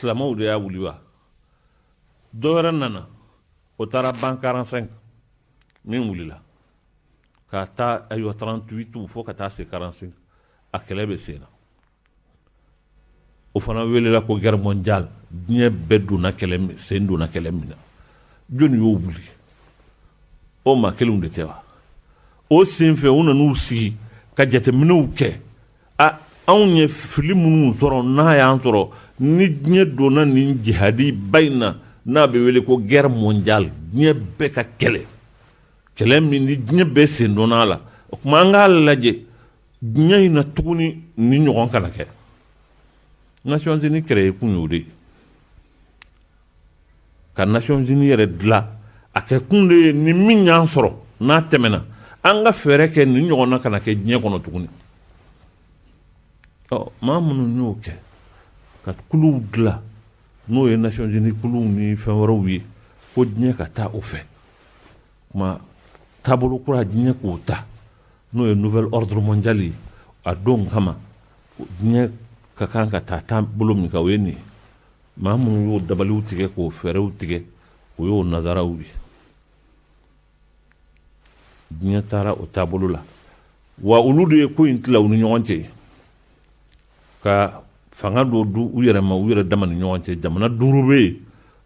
silamɛw de y'a wuli wa dɔ wɛrɛ nana o taara ban 45 min wulila ka taa ayiwa 38 fo ka taa se 45 a kɛlɛ bɛ sen na o fana welela ko guerre mondiale diɲɛ bɛɛ donna kɛlɛ sen donna kɛlɛ min na jɔnni y'o wuli o maa kelenw de tɛ wa o sen fɛ u nan'u sigi ka jateminɛw kɛ anw ye fili minnu sɔrɔ n'a y'an sɔrɔ ni diɲɛ donna nin jihadi ba in na n'a bɛ wele ko guerre mondiale diɲɛ bɛɛ ka kɛlɛ min ni diɲɛ bɛɛ sen donna a la o tuma an k'a lajɛ diɲɛ in na tuguni ni ɲɔgɔn kana kɛ Nations Unies créé kun y'o de ye ka Nations Unies yɛrɛ dilan a kɛ kun de ye ni min y'an sɔrɔ n'a tɛmɛna an ka fɛɛrɛ kɛ ni ɲɔgɔnna kana kɛ diɲɛ kɔnɔ tuguni maa minnu y'o kɛ ka kuluw dilan n'o ye Nations Unies kuluw ni fɛn wɛrɛw ye ko diɲɛ ka taa o fɛ kuma taabolo kura diɲɛ k'o ta n'o ye nouvel ordre mondial ye a don kama diɲɛ ka kan ka taa taabolo min kan o ye nin ye maa minnu y'o dabaliw tigɛ k'o fɛɛrɛw tigɛ o y'o nazaraw ye diɲɛ taara o taabolo la wa olu de ye ko in tila u ni ɲɔgɔn cɛ ka fanga dɔ du u yɛrɛ ma u yɛrɛ dama ni ɲɔgɔn cɛ jamana 5 bɛ yen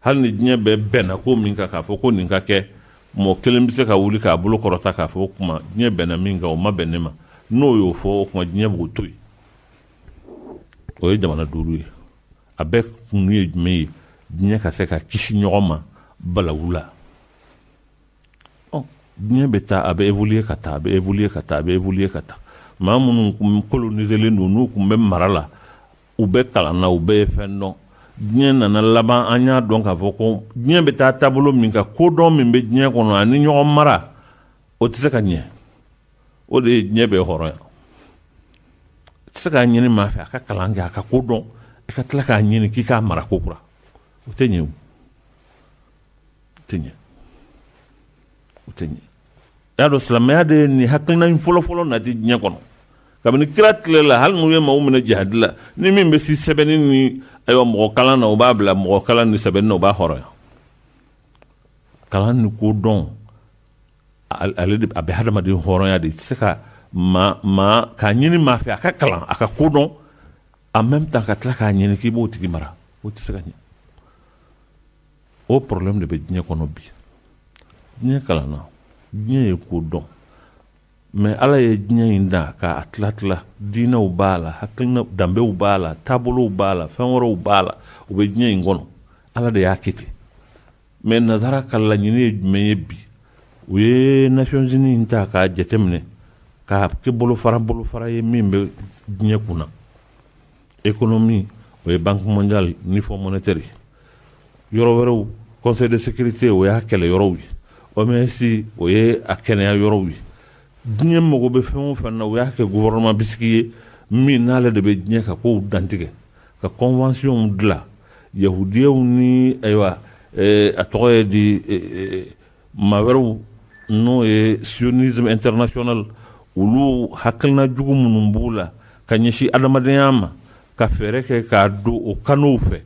hali ni diɲɛ bɛɛ bɛnna ko min kan k'a fɔ ko nin ka kɛ mɔgɔ kelen bɛ se ka wuli k'a bolo kɔrɔta k'a fɔ o kuma diɲɛ bɛnna min kan o ma bɛn ne ma n'o y'o fɔ o kuma diɲɛ b'o to yen o ye jamana 5 ye a bɛɛ kun ye jumɛn ye diɲɛ ka se ka kisi ɲɔgɔn ma balawu la diɲɛ bɛ taa a bɛ évoluer ka taa a bɛ évoluer ka taa a bɛ évoluer ka taa maa minnu kun coloniselen don n'u kun bɛ mara la u bɛ kalan na u bɛɛ ye fɛn dɔn diɲɛ nana laban an y'a dɔn k'a fɔ ko diɲɛ bɛ taa taabolo min kan kodɔn min bɛ diɲɛ kɔnɔ ani ɲɔgɔn mara o tɛ se ka ɲɛ o de ye diɲɛ bɛ hɔrɔnya i tɛ se k'a ɲini maa fɛ a ka kalan kɛ a ka kodɔn i ka tila k'a ɲini k'i k'a mara ko kura o tɛ ɲɛ o tɛ ɲɛ o tɛ ɲɛ y'a dɔn silamɛya de ye nin hakilina in fɔlɔ-fɔlɔ nati diɲɛ kɔnɔ kabini kira tile la hali n'u ye maaw minɛ jihadi la ni min bɛ si sɛbɛnni ni ayiwa mɔgɔ kalan na o b'a bila mɔgɔ kalan ni sɛbɛnni na o b'a hɔrɔnya kalan ni kodɔn ale de a bɛ hadamaden hɔrɔnya de tɛ se ka k'a ɲini maa fɛ a ka kalan a ka kodɔn en même temps ka tila k'a ɲini k'i b'o tigi mara o tɛ se ka ɲɛ o problème de bɛ diɲɛ kɔnɔ bi diɲɛ kalanna diɲɛ ye kodɔn mais ala ye diɲɛ in da k'a tila diinɛw b'a la hakilina danbew b'a la taabolow b'a la fɛn wɛrɛw b'a la u bɛ diɲɛ in kɔnɔ ala de y'a kɛ ten mais nazara ka laɲini ye jumɛn ye bi u ye Nations Unies in ta k'a jateminɛ k'a kɛ bolofara ye min bɛ diɲɛ kunna économie o ye banque mondiale ni fonds monétaire yɔrɔ wɛrɛw conseil de sécurité o y'a kɛlɛ yɔrɔw ye OMS o ye a kɛnɛya yɔrɔw ye diɲɛ mago bɛ fɛn o fɛn na o y'a kɛ gouvernement bisigi ye min n'ale de bɛ diɲɛ ka kow dantigɛ ka convention dilan yahudiyaw ni ayiwa a tɔgɔ ye di maa wɛrɛw n'o ye sionisme international olu hakilina jugu minnu b'u la ka ɲɛsin adamadenya ma ka fɛɛrɛ kɛ k'a don o kanow fɛ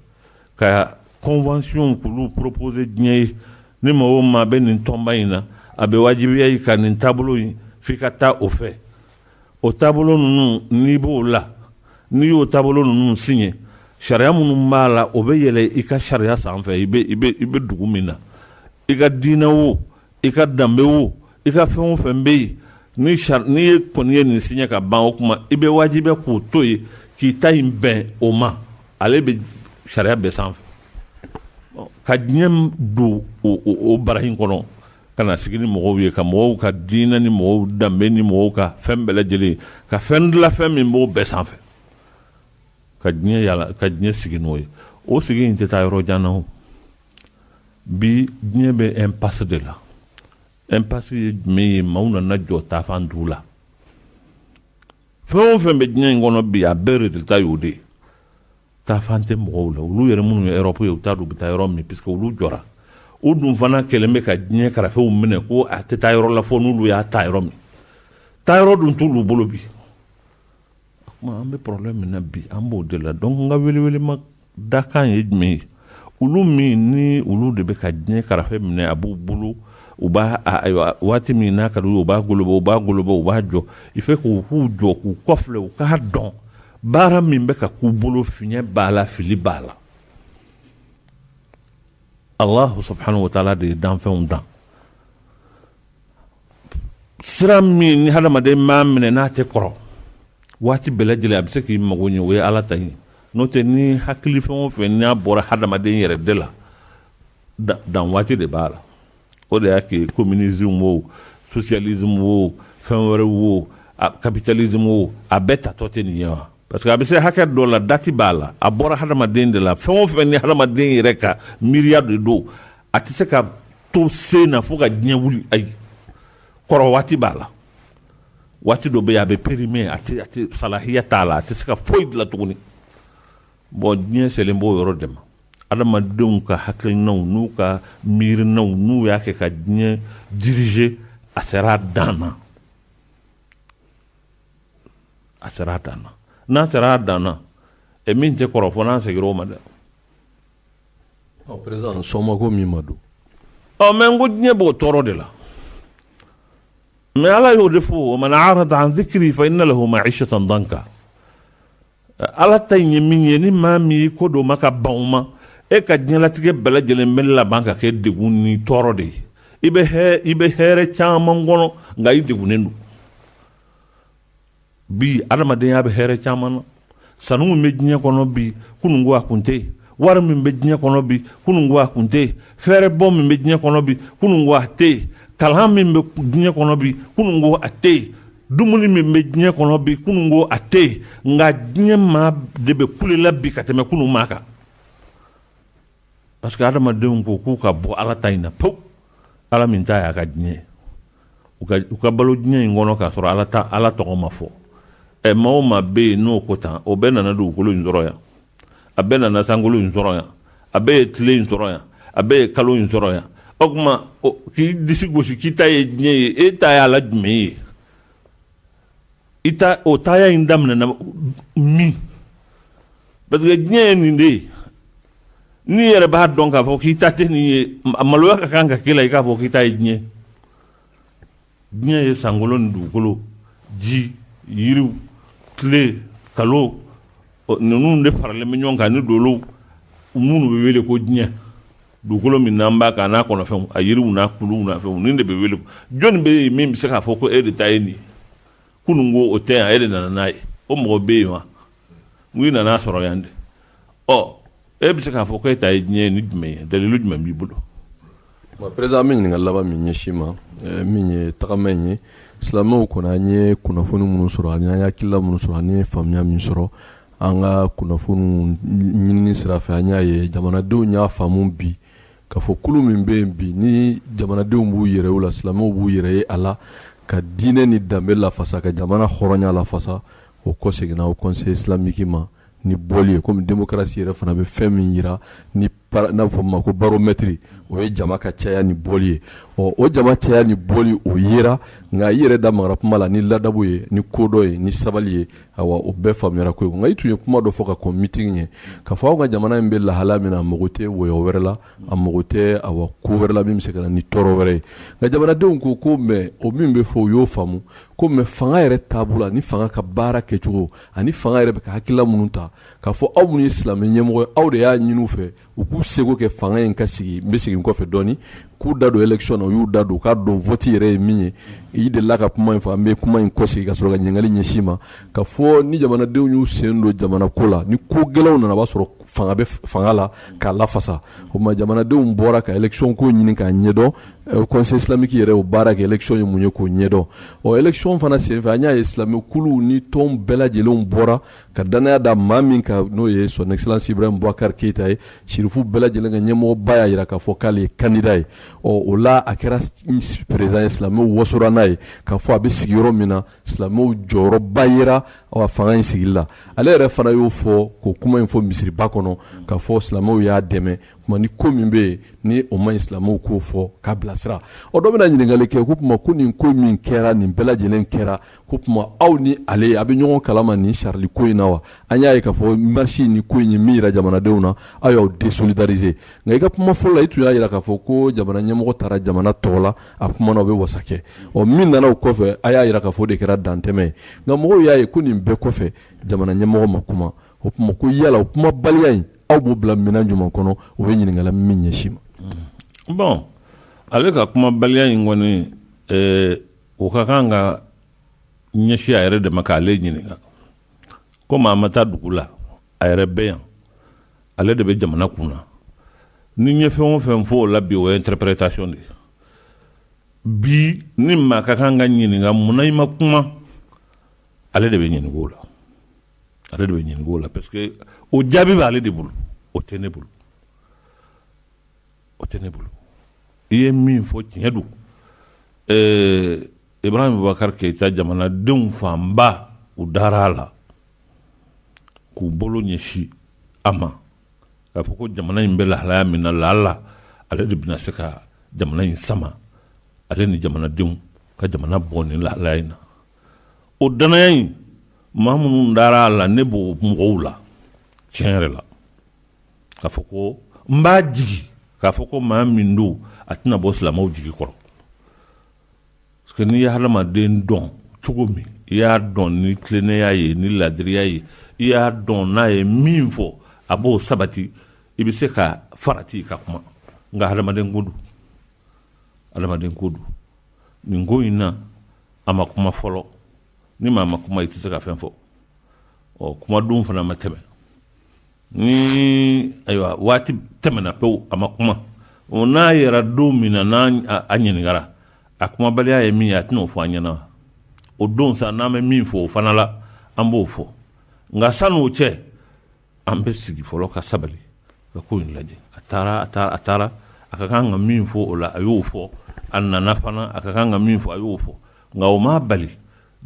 ka convention k'olu proposer diɲɛ ye ni maa o maa bɛ nin tɔnba in na a bɛ wajibiya yi ka nin taabolo in f'i ka taa o fɛ o taabolo ninnu n'i b'o la n'i y'o taabolo ninnu signé sariya minnu b'a la o bɛ yɛlɛ i ka sariya sanfɛ i bɛ dugu min na i ka diinɛ o i ka danbe o i ka fɛn o fɛn bɛ yen n'i ye kɔni ye nin signé ka ban o kuma i bɛ wajibiya k'o to yen k'i ta in bɛn o ma ale bɛ sariya bɛɛ sanfɛ ka diɲɛ don o bara in kɔnɔ ka na sigi ni mɔgɔw ye ka mɔgɔw ka diinɛ ni mɔgɔw danbe ni mɔgɔw ka fɛn bɛɛ lajɛlen ka fɛn dilan fɛn min b'o bɛɛ sanfɛ ka diɲɛ sigi n'o ye o sigi in tɛ taa yɔrɔ jan na o bi diɲɛ bɛ impasse de la impasse ye jumɛn ye maaw nana jɔ taafan dugu la fɛn o fɛn bɛ diɲɛ in kɔnɔ bi a bɛɛ résultat y'o de ye taafan tɛ mɔgɔw la olu yɛrɛ minnu ye Europe ye u t'a dɔn u bɛ taa yɔrɔ min puisque olu jɔra o dun fana kɛlen bɛ ka diɲɛ karafɛw minɛ ko a tɛ taa yɔrɔ la fo n'olu y'a ta yɔrɔ min taa yɔrɔ dun t'olu bolo bi an bɛ problème min na bi an b'o de la donc n ka welewele ma dakan ye jumɛn ye olu min ni olu de bɛ ka diɲɛ karafe minɛ a b'u bolo u b'a waati min n'a ka d'u ye u b'a goloba u b'a jɔ il faut k'u jɔ k'u kɔfilɛ u k'a dɔn baara min bɛ ka k'u bolo fiɲɛ b'a la fili b'a la Allah subhanahu wa ta'ala de ye danfɛnw dan sira min ni hadamaden m'a minɛ n'a tɛ kɔrɔ waati bɛɛ lajɛlen a bɛ se k'i mago ɲɛ o ye Ala ta ye n'o tɛ ni hakili fɛn o fɛn n'a bɔra hadamaden yɛrɛ de la dan waati de b'a la o de y'a kɛ communisme o socialisme o fɛn wɛrɛ o capitalisme o a bɛɛ tatɔ tɛ nin ye wa parce que a bɛ se hakɛ dɔ la dati b'a la a bɔra hadamaden de la fɛn o fɛn ni hadamaden yɛrɛ ka miiriya de don a tɛ se ka to sen na fo ka diɲɛ wuli ayi kɔrɔ waati b'a la waati dɔ bɛ yen a bɛ périmé a tɛ salahiya t'a la a tɛ se ka foyi dilan tuguni bon diɲɛ selen b'o yɔrɔ de ma adamadenw ka hakilinaw n'u ka miirinaw n'u y'a kɛ ka diɲɛ diriger a sera a dan na n'a sera a dan na min tɛ kɔrɔ fɔ n'an seginna o ma dɛ président sommago min ma don mais n ko diɲɛ b'o tɔɔrɔ de la mais Ala y'o de fɔ man arada an zikri fa inna lahu ma'ishatan danka Ala ta ye min ye ni maa min y'i ko dɔ ma ka ban o ma e ka diɲɛlatigɛ bɛɛ lajɛlen bɛ laban ka kɛ degun ni tɔɔrɔ de ye i bɛ hɛrɛ caman kɔnɔ nka i degunnen don bi adamadenya bɛ hɛrɛ caman na sanu min bɛ diɲɛ kɔnɔ bi kununko a kun tɛ yen wari min bɛ diɲɛ kɔnɔ bi kununko a kun tɛ yen fɛɛrɛbɔ min bɛ diɲɛ kɔnɔ bi kununko a tɛ yen kalan min bɛ diɲɛ kɔnɔ bi kununko a tɛ yen dumuni min bɛ diɲɛ kɔnɔ bi kununko a tɛ yen nka diɲɛ maa de bɛ kulela bi ka tɛmɛ kunun maa kan parce que adamadenw ko k'u ka bɔ Ala ta in na pewu Ala min ta y'a ka diɲɛ u ka balo diɲɛ in kɔnɔ k'a sɔrɔ Ala tɔgɔ ma fɔ maa o maa bɛ yen n'o ko tan o bɛɛ nana dugukolo in sɔrɔ yan a bɛɛ nana sankolo in sɔrɔ yan a bɛɛ ye tile in sɔrɔ yan a bɛɛ ye kalo in sɔrɔ yan o tuma k'i disi gosi k'i ta ye diɲɛ ye e ta y'a la jumɛn ye o taaya in daminɛna min parce que diɲɛ ye nin de ye n'i yɛrɛ b'a dɔn k'a fɔ k'i ta tɛ nin ye maloya ka kan ka k'i la i k'a fɔ k'i ta ye diɲɛ ye sankolo ni dugukolo ji yiriw tile kalo ninnu de faralen bɛ ɲɔgɔn kan ni dolow minnu bɛ wele ko diɲɛ dugukolo min n'an b'a kan n'a kɔnɔfɛnw a yiriw n'a kuluw n'a fɛnw nin de bɛ wele jɔnni bɛ yen min bɛ se k'a fɔ ko e de ta ye nin ye kununko o tɛ yan e de nana n'a ye o mɔgɔ bɛ yen wa n ko i nana sɔrɔ yan de e bɛ se k'a fɔ ko e ta ye diɲɛ ye ni jumɛn ye dalilu jumɛn b'i bolo président min ɲininka laban min ɲɛsin ma min ye tagama in ye silamɛw kɔni an ye kunnafoni minnu sɔrɔ ani an ye hakilila minnu sɔrɔ ani ye faamuya min sɔrɔ an ka kunnafoniw ɲinini sira fɛ an y'a ye jamanadenw y'a faamu bi k'a fɔ kulu min bɛ yen bi ni jamanadenw b'u yɛrɛ o la silamɛw b'u yɛrɛ ye a la ka diinɛ ni danbe lafasa ka jamana hɔrɔnya lafasa o kɔ seginna o conseil islamique ma ni bɔli ye komi démocratie yɛrɛ fana bɛ fɛn min yira ni n'a fɔ ma ko baromètre o ye jama ka caya ni bɔli ye o jama caya ni bɔli o yera nka i yɛrɛ da magara kuma la ni ladabu ye ni ko dɔ ye ni sabali ye awa o bɛɛ faamuyara ko ye nka i tun ye kuma dɔ fɔ ka kɔn meeting ye k'a fɔ aw ka jamana in bɛ lahala min na a mago tɛ wɔyɔ wɛrɛ la a mago tɛ awa ko wɛrɛ la min bɛ se ka na ni tɔɔrɔ wɛrɛ ye nka jamanadenw ko mɛ o min bɛ fɔ o y'o faamu ko mɛ fanga yɛrɛ taabolo ani fanga ka baara kɛcogo ani fanga yɛrɛ bɛ ka hakilila minnu ta k'a fɔ aw minnu ye silamɛ ɲɛmɔgɔ ye aw de y'a ɲini u fɛ u k'u seko kɛ fanga in ka sigi n bɛ segin kɔfɛ dɔɔni k'u da don élection na u y'u da don k'a dɔn vote yɛrɛ ye min ye i delila ka kuma in fɔ an bɛ kuma in kɔsegi ka sɔrɔ ka ɲininkali ɲɛsin ma ka fɔ ni jamanadenw y'u sen don jamana ko la ni ko gɛlɛnw nana b'a sɔrɔ fanga bɛ fanga la k'a lafasa o tuma jamanadenw bɔra ka élection ko ɲini k'a ɲɛdɔn conseil islamique yɛrɛ o baara kɛ élection ye mun ye k'o ɲɛdɔn élection fana senfɛ an y'a ye silamɛ kulu ni tɔn bɛɛ lajɛlenw bɔra ka danaya da maa min kan n'o ye son excellence Ibrahim Boubacar Keita ye sirifu bɛɛ lajɛlen ka ɲɛmɔgɔba y'a jira k'a fɔ k'ale ye candidat ye o la a kɛra président ye silamɛw wasora n'a ye k'a fɔ a bɛ sigi yɔrɔ min na silamɛw jɔyɔrɔba yera fanga in sigili la ale yɛrɛ fana y'o fɔ k'o kuma in fɔ misiriba kɔnɔ k'a fɔ silamɛw y'a dɛmɛ kuma ni ko min bɛ yen ni o ma ɲi silamɛw k'o fɔ k'a bilasira dɔ bɛna ɲininkali kɛ ko kuma ko nin ko min kɛra nin bɛɛ lajɛlen kɛra ko tuma aw ni ale a bɛ ɲɔgɔn kalama ni Charlie ko in na wa an y'a ye k'a fɔ marche ni ko in ye min yira jamanadenw na aw y'aw désolidariser nka i ka kuma fɔlɔ la i tun y'a jira k'a fɔ ko jamana ɲɛmɔgɔ taara jamana tɔgɔ la a kumana o bɛ wasa kɛ min nana o kɔfɛ a y'a jira k'a fɔ o de kɛra dantɛmɛ ye nka mɔgɔw y'a ye ko nin bɛɛ kɔfɛ jamana ɲɛmɔgɔ ma kuma o tuma ko yala o kumabaliya in aw b'o bila minɛn jumɛn kɔnɔ o bɛ ɲininkali min ɲɛsin ma. Bon ale ka kumabaliya in kɔni o ka kan ka ɲɛsin a yɛrɛ de ma k'ale ɲininka komi a ma taa dugu la a yɛrɛ bɛ yan ale de bɛ jamana kunna ni ɲɛ fɛn o fɛn fɔ o la bi o ye interprétation de ye bi ni maa ka kan ka ɲininka munna i ma kuma ale de bɛ ɲininka o la ale de bɛ ɲininka o la parce que o jaabi b'ale de bolo o tɛ ne bolo o tɛ ne bolo i ye min fɔ tiɲɛ don Ibrahim Boubacar Keïta jamanadenw fanba u dara a la k'u bolo ɲɛsin a ma k'a fɔ ko jamana in bɛ lahalaya min na lala ale de bɛna se ka jamana in sama ale ni jamanadenw ka jamana bɔ nin lahalaya in na o danaya in maa minnu dara a la ne b'o mɔgɔw la tiɲɛ yɛrɛ la k'a fɔ ko n b'a jigi k'a fɔ ko maa min don a tɛna bɔ silamɛw jigi kɔrɔ parce que n'i ye hadamaden dɔn cogo min i y'a dɔn ni tilennenya ye ni ladiriya ye i y'a dɔn n'a ye min fɔ a b'o sabati i bɛ se ka farati i ka kuma nka hadamaden ko don hadamaden ko don nin ko in na a ma kuma fɔlɔ ni maa ma kuma i tɛ se ka fɛn fɔ kuma don fana ma tɛmɛ ni ayiwa waati tɛmɛna pewu a ma kuma n'a yɛrɛ don min na n'a a ɲininkara a kumabaliya ye min ye a tɛna o fɔ an ɲɛna o don sa n'an bɛ min fɔ o fana la an b'o fɔ nka san'o cɛ an bɛ sigi fɔlɔ ka sabali ka ko in lajɛ a taara a ka kan ka min fɔ o la a y'o fɔ a nana fana a ka kan ka min fɔ a y'o fɔ nka o ma bali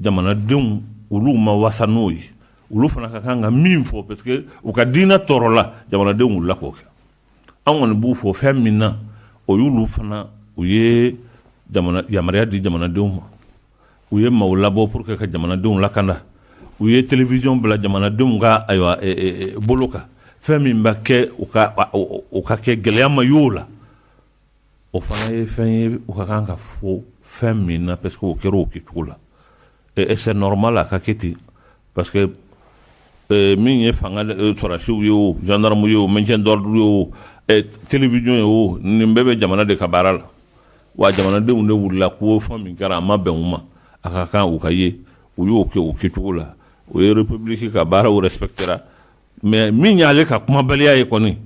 jamanadenw olu ma wasa n'o ye olu fana ka kan ka min fɔ parce que u ka diinɛ tɔɔrɔ la jamanadenw wulila k'o kɛ an kɔni b'u fɔ fɛn min na o y'olu fana u ye yamaruya di jamanadenw ma u ye maaw labɔ pour que ka jamanadenw lakanda u ye télévision bila jamanadenw ka ayiwa bolo kan fɛn min bɛ kɛ u ka kɛ gɛlɛya ma y'o la o fana ye fɛn ye u ka kan ka fɔ fɛn min na parce que o kɛra o kɛcogo la et c'est normal a ka kɛ ten parce que min ye fanga sɔrɔsiw ye o gendarme ye o maintien d'ordre ye o télévision ye o nin bɛɛ bɛ jamana de ka baara la wa jamanadenw de wulila ko fɛn min kɛra a ma bɛn u ma a ka kan u ka ye u y'o kɛ o kɛcogo la o ye république ka baara o respectera mais min y'ale ka kumabaliya ye kɔni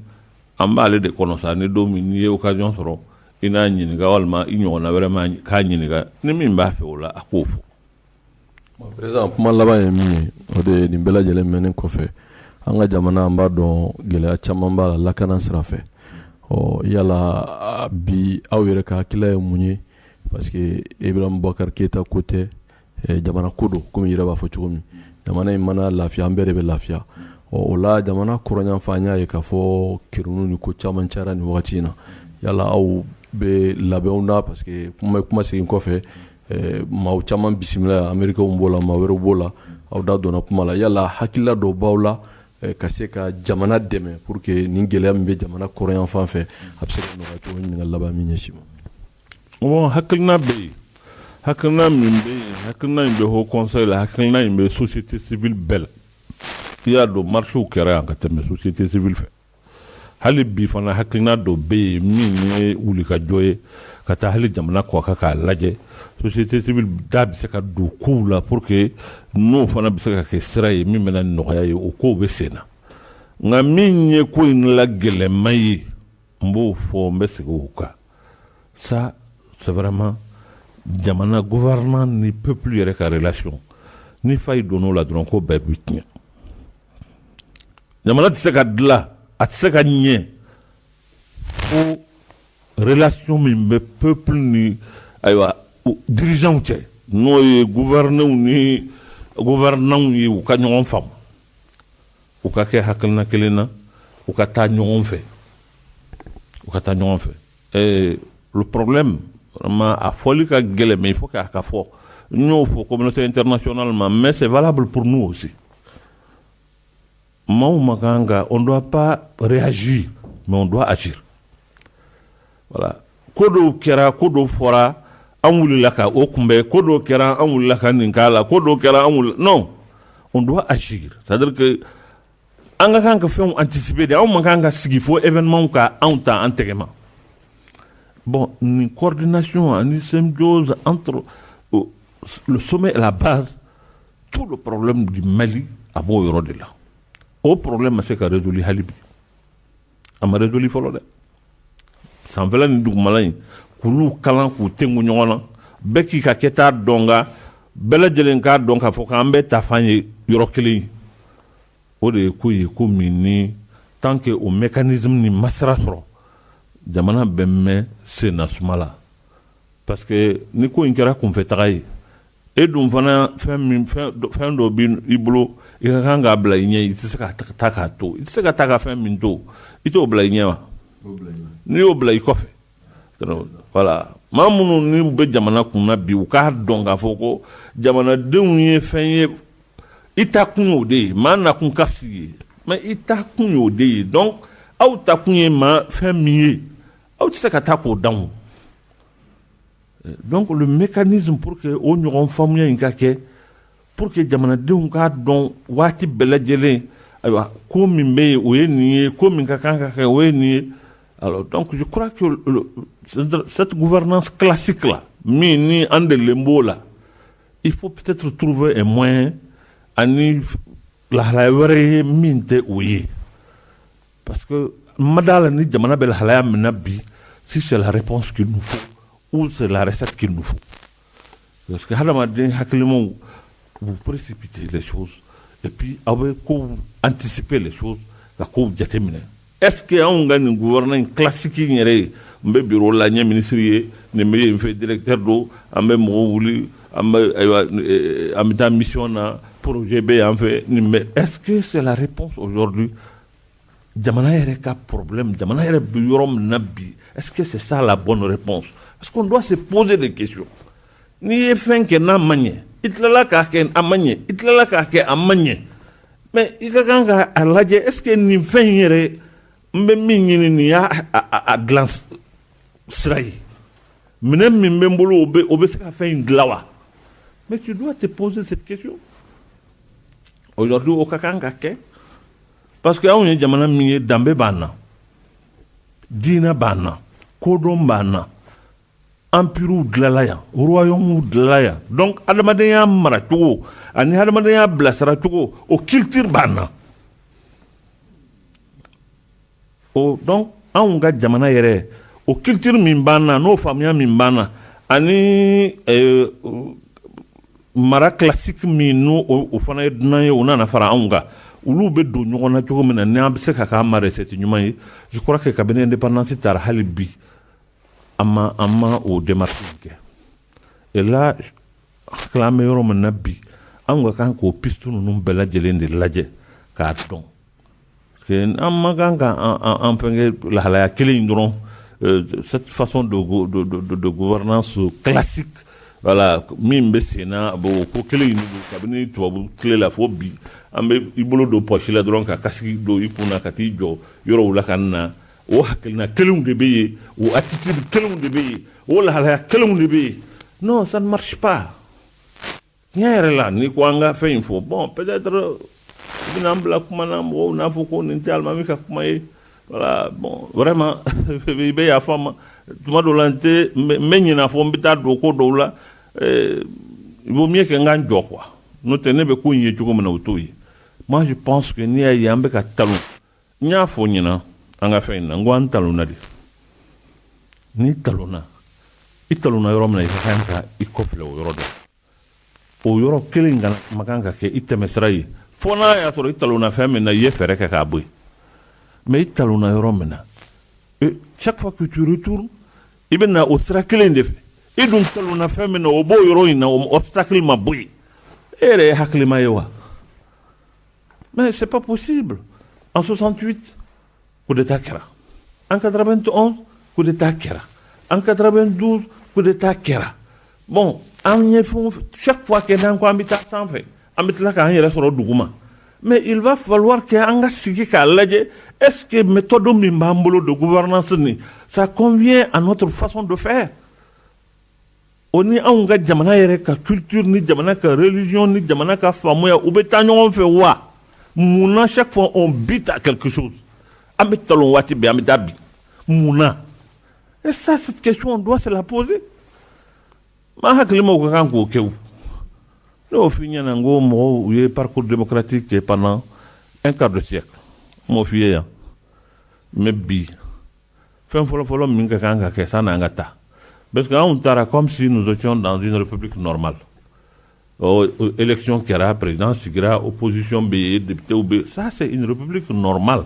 an b'ale de kɔnɔ sa ni don min n'i ye occasion sɔrɔ i n'a ɲininka walima i ɲɔgɔnna wɛrɛ ma k'a ɲininka ni min b'a fɛ o la a k'o fɔ. Président kuma laban ye min ye o de ye nin bɛɛ lajɛlen mɛnni kɔfɛ an ka jamana an b'a dɔn gɛlɛya caman b'a la lakana sira fɛ yala bi aw yɛrɛ ka hakilila ye mun ye parce que Ibrahim Boubacar Keïta ko tɛ jamana ko don komi i yɛrɛ b'a fɔ cogo min jamana in mana lafiya an bɛɛ de bɛ lafiya o la jamana kɔrɔnyanfan an y'a ye k'a fɔ kerunu ni ko caman cayara nin wagati in na yala aw bɛ labɛnw na parce que kuma segin kɔfɛ maaw caman bisimila Américains b'o la maa wɛrɛw b'o la aw da donna kuma la yala hakilila dɔ b'aw la ka se ka jamana dɛmɛ pour que nin gɛlɛya min bɛ jamana kɔrɔnyanfan fɛ a bɛ se ka nɔgɔya cogo ɲininka laban min ɲɛsin ma. Bon hakilina bɛ yen hakilina min bɛ yen hakilina in bɛ haut conseil la hakilina in bɛ société civile bɛɛ la i y'a dɔn marchew kɛra yan ka tɛmɛ société civile fɛ hali bi fana hakilina dɔ bɛ yen min ye wulikajɔ ye ka taa hali jamana kɔ kan k'a lajɛ société civile da bɛ se ka don kow la pour que n'o fana bɛ se ka kɛ sira ye min bɛna nɔgɔya ye o kow bɛ sen na nka min ye ko in la gɛlɛma ye n b'o fɔ n bɛ segin o kan ça c'est vraiment jamana gouvernement ni peuple yɛrɛ ka relation ni fayi donn'o la dɔrɔn ko bɛɛ bɛ tiɲɛ jamana tɛ se ka dilan a tɛ se ka ɲɛ fo relation min bɛ peuple ni ayiwa dirigeants cɛ n'o ye gouverneurs ni gouvernants ye u ka ɲɔgɔn faamu u ka kɛ hakilina kelen na u ka taa ɲɔgɔn fɛ le problème vraiment a fɔli ka gɛlɛn mais il faut k'a ka fɔ Nous, faut communauté internationale, mais c'est valable pour nous aussi. Makanga, on ne doit pas réagir, mais on doit agir. Voilà. Kodo kera, kodo fora, laka okumbe, kodo kera, laka ninkala, kodo kera, non. On doit agir. C'est-à-dire que, on a fait anticiper, on a fait événement ka anta intégrement. Bon, une coordination, une symbiose entre le sommet et la base, tout le problème du Mali a beau y de là. Au problème, c'est qu'à résolu Halibi. A ma résolu follow. Sans veut ni du malin, Koulou Kalan, Kou Tengu Nyona, Beki Kaketa Donga, Bella Jelenka Donka Fokambe, Tafani, Yorokili. O de kuyi ko mini tant que au mécanisme ni masra soro jamana bemme se nasmala parce que ni ko inkara kun fe tagay e dum fana fen do bin iblo e ka nga bla nya iti se ka taka to iti se ka taka fen min to ito bla nya wa ni o bla ikofe voilà mamunu ni be jamana kun na bi u ka donga foko jamana denye fen ye ita kunyo de mana kun kafsi mais ita kunyo de donc aw ta kunye ma famille aw tse ka ta ko dan donc le mécanisme pour que o ñogon famille ngake pour que jamana de ka don wati belajele aywa ko min be o yeni ko min ka kan ka o yeni alors donc je crois que cette gouvernance classique là ni ande lembo là il faut peut-être trouver un moyen ani la wéré minte ouye parce que madala ni jamana bel halaya menabi si c'est la réponse qu'il nous faut ou c'est la recette qu'il nous faut parce que hadama den hakilimo vous précipitez les choses et puis avec anticiper les choses ka ko jatemine est-ce que on gagne un gouvernement classique ñere mbe bureau la ñe ministre ne me fait directeur do ambe mo wuli ambe amita mission na projet B en fait, mais est-ce que c'est la réponse aujourd'hui? Jamana Ereka problème, Jamana Erebiyorum Nabi. Est-ce que c'est ça la bonne réponse? Parce qu'on doit se poser des questions. Ni fin que n'a manié, itlala ka ken amanye, itlala ka ke amanye. Mais ikakanga alaje, est-ce que ni fin yere mbe mingi ni ya a glance srai. Minem mbembolo obe se ka fin glawa. Mais tu dois te poser cette question. Aujourd'hui, au Kakanga, parce que on est jamana miye dambe bana, dina bana, kodon bana, empire dlalaya, royaume dlalaya. Donc, adamadenya maratugo, ani adamadenya blasaratugo, au culture bana. Donc, on ga jamana yere, au culture mimbana, no famille mimbana, ani mara classique mi no o fana dunan ye o nana fara anga ulu be do ɲɔgɔn cogo min na ni an bɛ se ka k'a ma recette ɲuman ye je crois que kabini indépendance taara hali bi an ma o démarche kɛ et là hakili an bɛ yɔrɔ min na bi an ka kan k'o piste ninnu bɛɛ lajɛlen de lajɛ k'a dɔn parce que an ma kan ka an fɛnkɛ lahalaya kelen in dɔrɔn cette façon de gouvernance classique. Voilà, min be sena bo ko kele ni kabini tubabu kele la fo bi ambe ibolo do poche la dron ka kasi do ikuna kati jo yoro wala kanna o hakilna kelum de be o attitude kelum de be o la hala kelum de be non ça ne marche pas nyere la ni ko anga fait info bon peut-être binambla kuma na mo na fo ko ni talma mi ka kuma e voilà bon vraiment be ya fama tuma do lante menyi na fo mbita do ko do la il vaut mieux que ngan jo quoi no tene be ko nyi jugo mena utoyi moi je pense que ni ya yambe ka talon nya fo nyina anga fe na ngwan talona di ni talona italona yoro mena ikanka ikofle o yoro do o yoro kelinga maganga ke itemesrai fona ya to italona fe mena ye fere ka boy mais italona yoro mena et chaque fois que tu retournes ibena o sera kelende fe et donc talona fe mena o bo yoro ina o obstacle ma boy ere hakli mayewa mais c'est pas possible en 68 coup d'état kera en 91 coup d'état kera en 92 coup d'état kera bon chaque fois que n'an ko an bɛ taa sanfɛ an bɛ tila k'an yɛrɛ sɔrɔ duguma mais il va falloir que an ka sigi k'a lajɛ est-ce que méthode min b'an bolo de gouvernance ni ça convient à notre façon de faire o ni anw ka jamana yɛrɛ ka culture ni jamana ka religion ni jamana ka faamuya u bɛ taa ɲɔgɔn fɛ wa munna chaque fois on bute à quelque chose an bɛ talon waati bɛɛ an bɛ taa bi munna et ça cette question on doit se la poser ma hakili ma ko kan k'o kɛ o ne y'o f'i ɲɛna n ko mɔgɔw u ye parcours démocratique kɛ pendant un quart de siècle n m'o f'i ye yan mais bi fɛn fɔlɔ-fɔlɔ min ka kan ka kɛ san'an ka taa parce que anw taara comme si nous étions dans une république normale élection kɛra président sigira opposition bɛ yen député bɛ ça c'est une république normale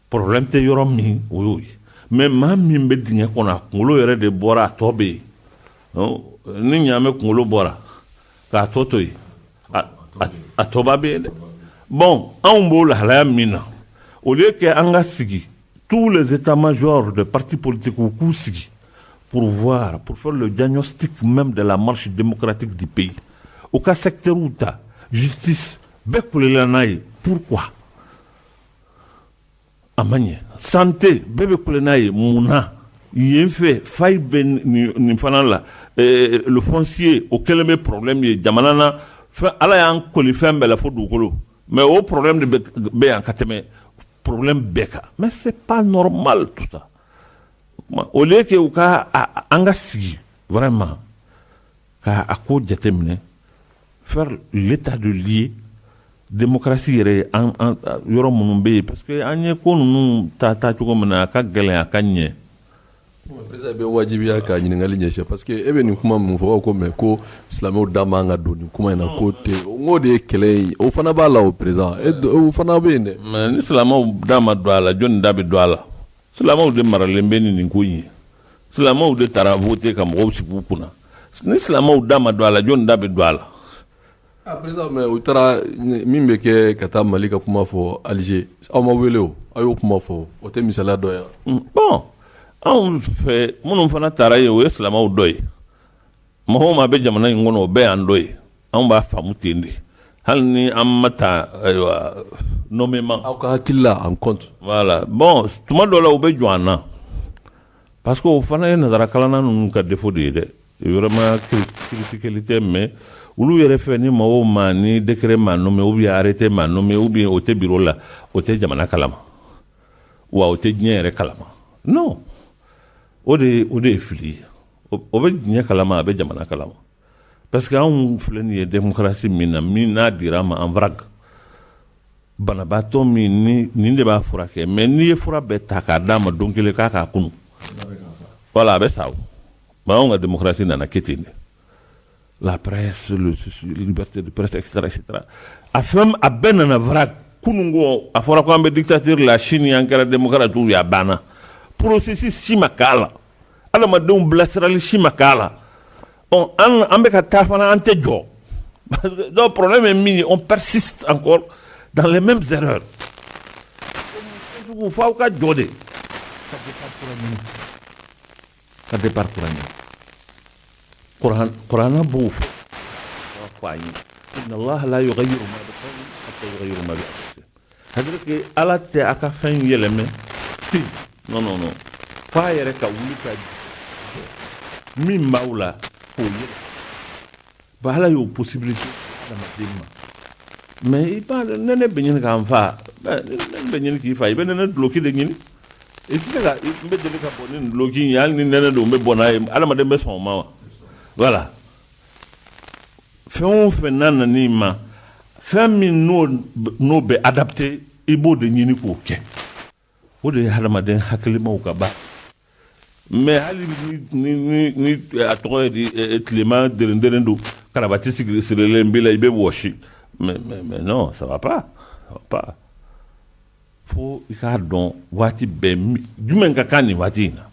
problème tɛ yɔrɔ min o y'o ye mais maa min bɛ dingɛ kɔnɔ a kunkolo yɛrɛ de bɔra a tɔ bɛ yen ni ɲaamɛ kunkolo bɔra k'a tɔ to yen a tɔba bɛ yen dɛ bon anw b'o lahalaya min na au lieu que an ka sigi tous les états-majors de partis politiques u k'u sigi pour voir, pour faire le diagnostic même de la marche démocratique du pays. Au cas secteur où ta justice, pourquoi? Amanye, santé, bébé kulenaye, mouna, y fait, faille ben la, le foncier, auquel mes problèmes, y jamanana, ala yan kolifem bela fo dukolo. Mais au problème de bé en kateme, problème beka. Mais c'est pas normal tout ça. Au lieu que u ka an ka sigi vraiment ka a ko jateminɛ faire l'état de lieu démocratie yɛrɛ an yɔrɔ minnu bɛ yen parce que an ye ko ninnu ta cogo min na a ka gɛlɛn a ka ɲɛ. président bɛ wajibiya ka ɲininkali ɲɛsin parce que e bɛ nin kuma min fɔ ko mais ko silamɛw da man ka don nin kuma in na ko tɛ n ko de ye kɛlɛ ye o fana b'a la o président o fana bɛ yen dɛ. mais ni silamɛw da ma don a la jɔnni da bɛ don a la. Silamɛw de maralen bɛ nin ko in ye silamɛw de taara voter ka mɔgɔw sigi u kunna ni silamɛw da ma don a la jɔnni da bɛ don a la. président mais u taara min bɛ kɛ ka taa Mali ka kuma fɔ Alger aw ma wele o aw y'o kuma fɔ o tɛ misaliya dɔ ye. bon anw fɛ minnu fana taara yen o ye silamɛw dɔ ye mɔgɔ o maa bɛ jamana in kɔnɔ o bɛɛ y'an dɔ ye anw b'a faamu ten de hali ni an ma taa ayiwa nommément. aw ka hakili la en compte. voilà bon tuma dɔ la u bɛ jɔ an na parce que o fana ye nazara kalanna ninnu ka défaut de ye dɛ vraiment critiqueli tɛ mais olu yɛrɛ fɛ ni mɔgɔw ma ni décret ma nommé ou bien arrêté ma nommé ou bien o tɛ bureau la o tɛ jamana kalama wa o tɛ diɲɛ yɛrɛ kalama non o de ye fili ye o bɛ diɲɛ kalama a bɛ jamana kalama parce que anw filɛ nin ye démocratie min na min n'a dira ma en vrac banabaatɔ min nin de b'a furakɛ mais n'i ye fura bɛɛ ta k'a d'a ma don kelen k'a k'a kunu voilà a bɛ sa o mais anw ka démocratie nana kɛ ten de la presse la liberté de presse etc a bɛɛ nana vrac kunun ko a fɔra ko an bɛ dictature la Chine an kɛra démocrate ye a banna processus si ma k'a la adamadenw bilasirali si ma k'a la an bɛ ka taa fana an tɛ jɔ parce que donc problème ye min ye on persiste encore dans les mêmes erreurs. Il faut que tu aies ka départ Quran Quran bouf inna Allah la yughayyiru ma biqawmin hatta yughayyiru ma bi anfusihim hadrike ala te aka fen yeleme non fa yere ka wuli ka min mawla ko yele ba hala yo possibilité da madima mais il parle nene benyin ka fa nene benyin ki fa ibe nene bloqué de ngini et c'est là il me donne ka bonin bloqué yal ni nene do me bonaye ala madem be son ma voilà fɛn o fɛn n'a nana ma fɛn min n'o bɛ adapté i b'o de ɲini k'o kɛ o de ye hadamaden hakilimaw ka ba mais hali ni a tɔgɔ ye di tilema deren don karabati sirilen b'i la i bɛ wɔsi mais non ça va pas fo i k'a dɔn waati bɛɛ jumɛn ka kan nin waati in na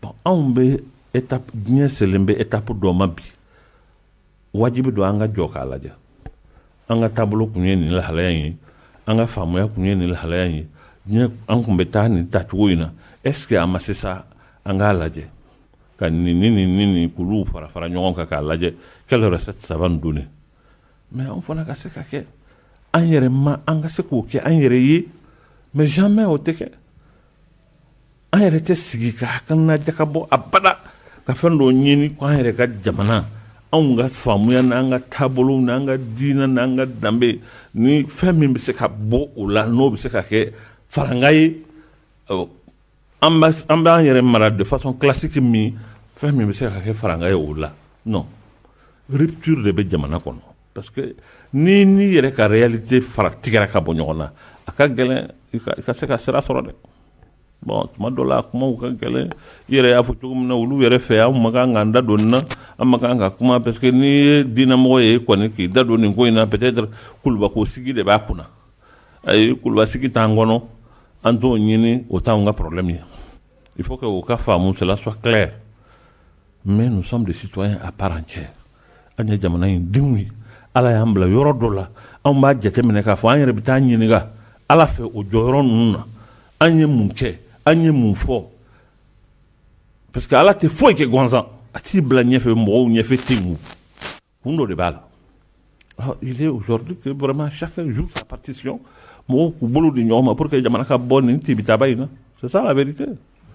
bon anw bɛ étape diɲɛ selen bɛ étape dɔ ma bi wajibi do an ka jɔ k'a lajɛ an ka taabolo kun ye nin lahalaya ye an ka faamuya kun ye nin lahalaya ye diɲɛ an kun bɛ taa nin tacogo in na est ce que a ma se sa an k'a lajɛ ka nin k'olu fara fara ɲɔgɔn kan k'a lajɛ quelle recette ça va nous donner mais an fana ka se ka kɛ an yɛrɛ ma an ka se k'o kɛ an yɛrɛ ye mais jamais o tɛ kɛ an yɛrɛ tɛ sigi ka hakilina jakabɔ abada ka fɛn dɔ ɲini ko an yɛrɛ ka jamana anw ka faamuya n'an ka taabolo n'an ka diinɛ n'an ka danbe ni fɛn min bɛ se ka bɔ o la n'o bɛ se ka kɛ faranga ye an b'an yɛrɛ mara de façon classique min fɛn min bɛ se ka kɛ faranga ye o la non rupture de bɛ jamana kɔnɔ parce que ni yɛrɛ ka réalité fara tigɛra ka bɔ ɲɔgɔn na a ka gɛlɛn i ka se ka sira sɔrɔ dɛ bon tuma dɔ la kumaw ka gɛlɛn i yɛrɛ y'a fɔ cogo min na olu yɛrɛ fɛ an ma kan k'an da don nin na an ma kan ka kuma parce que n'i ye diinɛmɔgɔ ye kɔni k'i da don nin ko in na peut-être kulubako sigi de b'a kunna ayi kulubasigi t'an kɔnɔ an t'o ɲini o t'anw ka problème ye il faut que o ka faamu cela soit clair mais nous sommes des citoyens à part entière an ye jamana in denw ye ala y'an bila yɔrɔ dɔ la anw b'a jateminɛ k'a fɔ an yɛrɛ bɛ taa ɲininka ala fɛ o jɔyɔrɔ ninnu na an ye mun kɛ an ye mun fɔ parce que ala tɛ foyi kɛ gansan a t'i bila ɲɛfɛ mɔgɔw ɲɛfɛ ten kun dɔ de b'a la il est aujourd'hui que vraiment chacun joue sa partition mɔgɔw k'u bolo di ɲɔgɔn ma pour que jamana ka bɔ nin tibitaba in na c'est ça la vérité